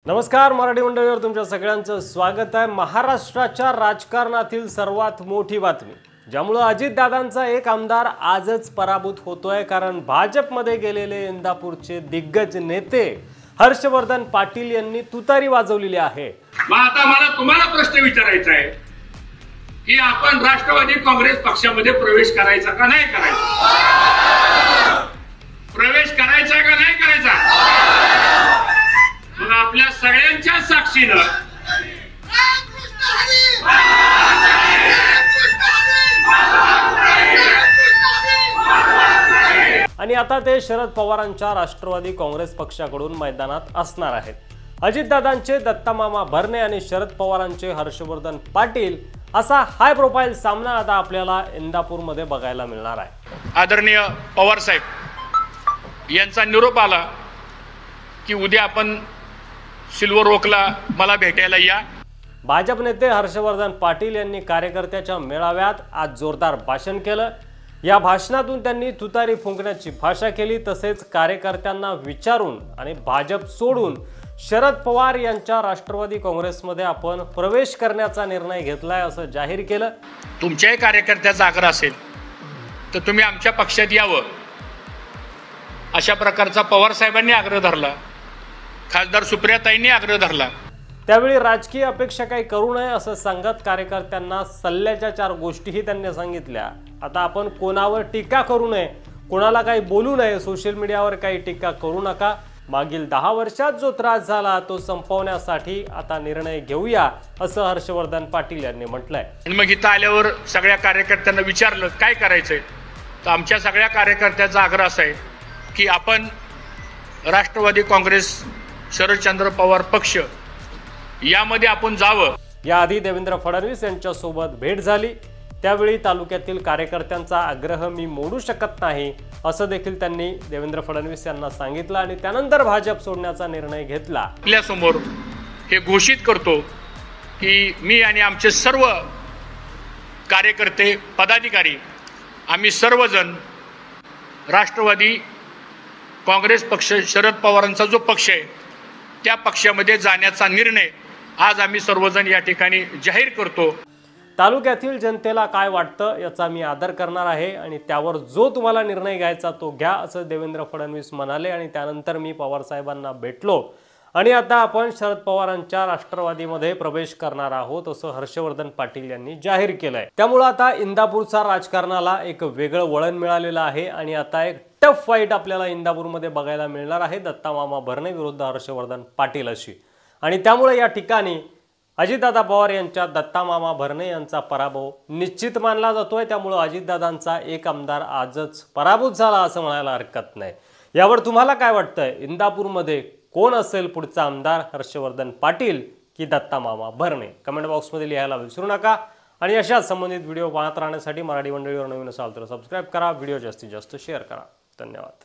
नमस्कार, मराठी मंडळीवर तुमच्या सगळ्यांचं स्वागत आहे। महाराष्ट्राच्या राजकारणातील सर्वात मोठी बातमी, ज्यामुळे अजितदादांचा एक आमदार आजच पराभूत होतोय, कारण भाजपमध्ये गेलेले इंदापूरचे दिग्गज नेते हर्षवर्धन पाटील यांनी तुतारी वाजवलेली आहे। आता मला तुम्हाला प्रश्न विचारायचा आहे की आपण राष्ट्रवादी काँग्रेस पक्षामध्ये प्रवेश करायचा का नाही करायचा? प्रवेश करायचा का नाही करायचा? मग आपल्या सगळ्यांच्या साक्षीनं आणि आता ते शरद पवारांच्या राष्ट्रवादी काँग्रेस पक्षाकडून मैदानात असणार आहेत। अजितदादांचे दत्तामामा भरणे आणि शरद पवारांचे हर्षवर्धन पाटील असा हाय प्रोफाईल सामना आता आपल्याला इंदापूरमध्ये बघायला मिळणार आहे। आदरणीय पवार साहेब यांचा निरोप आला की उद्या आपण सिल्वर ओकला मला भेटायला या। भाजप नेते हर्षवर्धन पाटील यांनी कार्यकर्त्याच्या मेळाव्यात आज जोरदार भाषण केलं। या भाषणातून त्यांनी तुतारी फुंकण्याची भाषा केली, तसेच कार्यकर्त्यांना विचारून आणि भाजप सोडून शरद पवार यांच्या राष्ट्रवादी काँग्रेसमध्ये आपण प्रवेश करण्याचा निर्णय घेतलाय असं जाहीर केलं। तुमच्याही कार्यकर्त्याचा आग्रह असेल तर तुम्ही आमच्या पक्षात यावं अशा प्रकारचा पवार साहेबांनी आग्रह धरला, खासदार सुप्रियाताईंनी आग्रह धरला। त्यावेळी राजकीय अपेक्षा काही करू नये असं सांगत कार्यकर्त्यांना सल्ल्याच्या 4 गोष्टीही त्यांनी सांगितल्या। आता आपण कोणावर टीका करू नये, कोणाला काही बोलू नये, सोशल मीडियावर काही टीका करू नका। मागील 10 वर्षात जो त्रास झाला तो संपवण्यासाठी आता निर्णय घेऊया असं हर्षवर्धन पाटील यांनी म्हटलंय। आणि मग इथं आल्यावर सगळ्या कार्यकर्त्यांना विचारलं काय करायचंय, तर आमच्या सगळ्या कार्यकर्त्यांचा आग्रह असा आहे की आपण राष्ट्रवादी काँग्रेस शरदचंद्र पवार पक्ष यामध्ये आपण जावं। याआधी देवेंद्र फडणवीस यांच्यासोबत भेट झाली, त्यावेळी तालुक्यातील कार्यकर्त्यांचा आग्रह मी मोडू शकत नाही असं देखील त्यांनी देवेंद्र फडणवीस यांना सांगितलं आणि त्यानंतर भाजप सोडण्याचा निर्णय घेतला। आपल्या समोर हे घोषित करतो की मी आणि आमचे सर्व कार्यकर्ते पदाधिकारी आम्ही सर्वजण राष्ट्रवादी काँग्रेस पक्ष शरद पवारांचा जो पक्ष आहे त्या पक्षामध्ये जाण्याचा निर्णय आज आम्ही सर्वजण या ठिकाणी जाहीर करतो। तालुक्यातील जनतेला काय वाटतं याचा मी आदर करणार आहे आणि त्यावर जो तुम्हाला निर्णय घ्यायचा तो घ्या असं देवेंद्र फडणवीस म्हणाले। आणि त्यानंतर मी पवार साहेबांना भेटलो आणि आता आपण शरद पवारांच्या राष्ट्रवादीमध्ये प्रवेश करणार आहोत असं हर्षवर्धन पाटील यांनी जाहीर केलंय। त्यामुळे आता इंदापूरच्या राजकारणाला एक वेगळं वळण मिळालेलं आहे आणि आता एक टफ फाईट आपल्याला इंदापूरमध्ये बघायला मिळणार आहे, दत्तामामा भरणे विरुद्ध हर्षवर्धन पाटील अशी। आणि त्यामुळे या ठिकाणी अजितदादा पवार यांच्या दत्तामामा भरणे यांचा पराभव निश्चित मानला जातोय। त्यामुळे अजितदादांचा एक आमदार आजच पराभूत झाला असं म्हणायला हरकत नाही। यावर तुम्हाला काय वाटतंय? इंदापूरमध्ये कोण असेल पुढचा आमदार, हर्षवर्धन पाटील की दत्तामामा भरणे? कमेंट बॉक्समध्ये लिहायला विसरू नका। आणि अशाच संबंधित व्हिडिओ पाहत राहण्यासाठी मराठी मंडळीवर नवीन असाल तर सबस्क्राईब करा, व्हिडिओ जास्तीत जास्त शेअर करा। धन्यवाद।